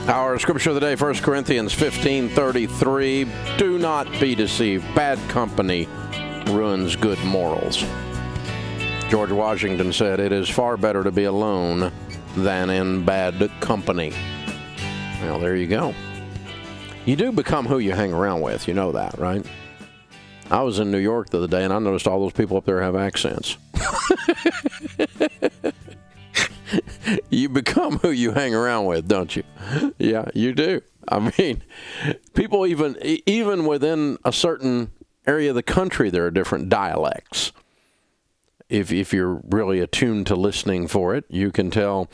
Our scripture of the day, 1 Corinthians 15:33. Do not be deceived. Bad company ruins good morals. George Washington said, it is far better to be alone than in bad company. Well, there you go. You do become who you hang around with. You know that, right? I was in New York the other day, and I noticed all those people up there have accents. You become who you hang around with, don't you? Yeah, you do. I mean, people even within a certain area of the country, there are different dialects. If you're really attuned to listening for it, you can tell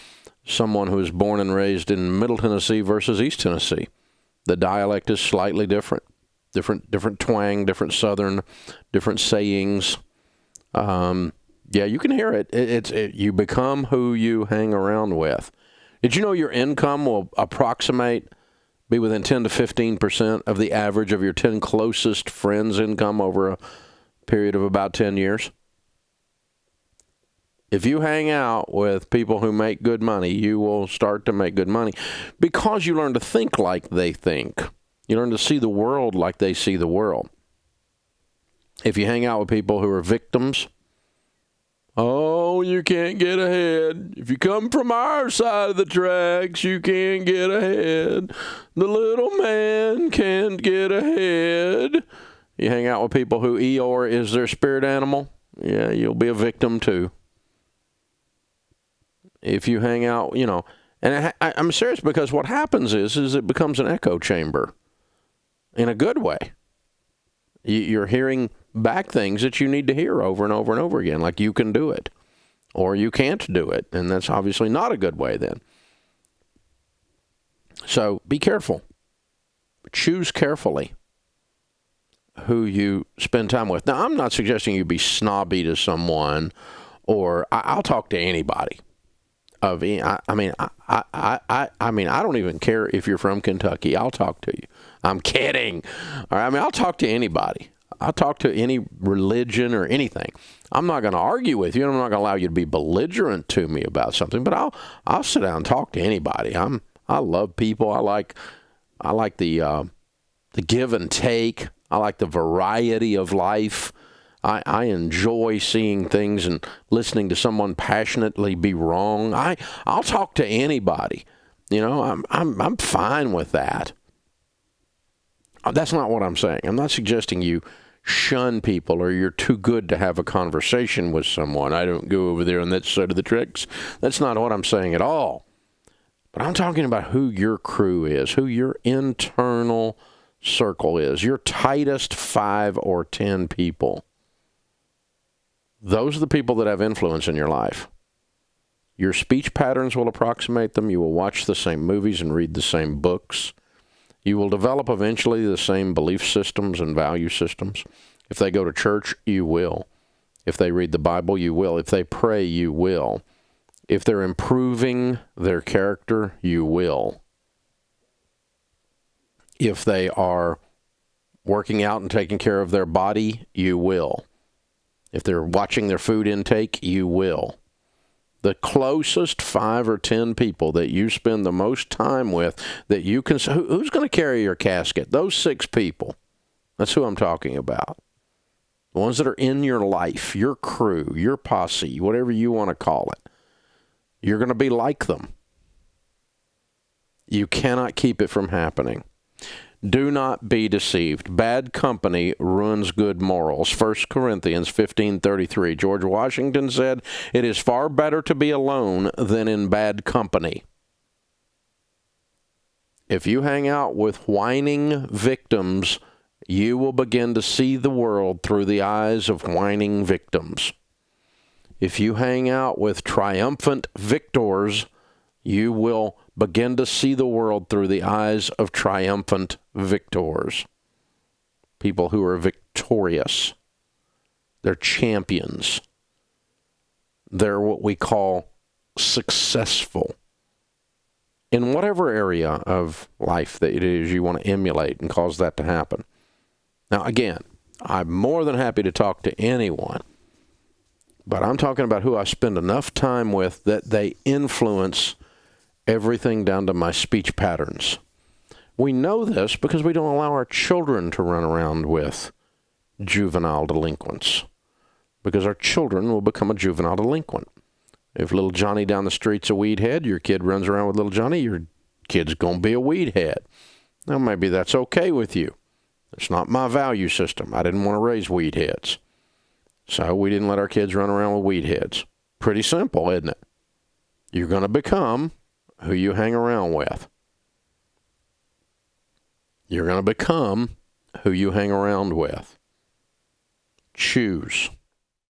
someone who was born and raised in Middle Tennessee versus East Tennessee. The dialect is slightly different. Different twang, different Southern, different sayings. Yeah, you can hear it. You become who you hang around with. Did you know your income will be within 10 to 15% of the average of your 10 closest friends' income over a period of about 10 years? If you hang out with people who make good money, you will start to make good money because you learn to think like they think. You learn to see the world like they see the world. If you hang out with people who are victims, oh, you can't get ahead. If you come from our side of the tracks, you can't get ahead. The little man can't get ahead. You hang out with people who Eeyore is their spirit animal, yeah, you'll be a victim too. If you hang out, and I'm serious because what happens is it becomes an echo chamber in a good way. You're hearing back things that you need to hear over and over and over again, like you can do it or you can't do it. And that's obviously not a good way then. So be careful. Choose carefully who you spend time with. Now, I'm not suggesting you be snobby to someone, or I'll talk to anybody. I mean, I don't even care if you're from Kentucky. I'll talk to you. I'm kidding. All right, I'll talk to anybody. I'll talk to any religion or anything. I'm not going to argue with you. I'm not going to allow you to be belligerent to me about something. But I'll sit down and talk to anybody. I love people. I like the give and take. I like the variety of life. I enjoy seeing things and listening to someone passionately be wrong. I'll talk to anybody. I'm fine with that. That's not what I'm saying. I'm not suggesting you shun people or you're too good to have a conversation with someone. I don't go over there on that side of the tracks. That's not what I'm saying at all. But I'm talking about who your crew is, who your internal circle is, your tightest 5 or 10 people. Those are the people that have influence in your life. Your speech patterns will approximate them. You will watch the same movies and read the same books. You will develop eventually the same belief systems and value systems. If they go to church, you will. If they read the Bible, you will. If they pray, you will. If they're improving their character, you will. If they are working out and taking care of their body, you will. If they're watching their food intake, you will. The closest 5 or 10 people that you spend the most time with, that you can, who's going to carry your casket? Those 6 people. That's who I'm talking about. The ones that are in your life, your crew, your posse, whatever you want to call it. You're going to be like them. You cannot keep it from happening. Do not be deceived. Bad company ruins good morals. 1 Corinthians 15:33. George Washington said, it is far better to be alone than in bad company. If you hang out with whining victims, you will begin to see the world through the eyes of whining victims. If you hang out with triumphant victors, you will begin to see the world through the eyes of triumphant victors. People who are victorious. They're champions. They're what we call successful. In whatever area of life that it is you want to emulate and cause that to happen. Now, again, I'm more than happy to talk to anyone. But I'm talking about who I spend enough time with that they influence everything down to my speech patterns. We know this because we don't allow our children to run around with juvenile delinquents, because our children will become a juvenile delinquent. If little Johnny down the street's a weed head, your kid runs around with little Johnny, your kid's going to be a weed head. Now, maybe that's okay with you. It's not my value system. I didn't want to raise weed heads. So we didn't let our kids run around with weed heads. Pretty simple, isn't it? You're going to become who you hang around with. You're going to become who you hang around with. Choose.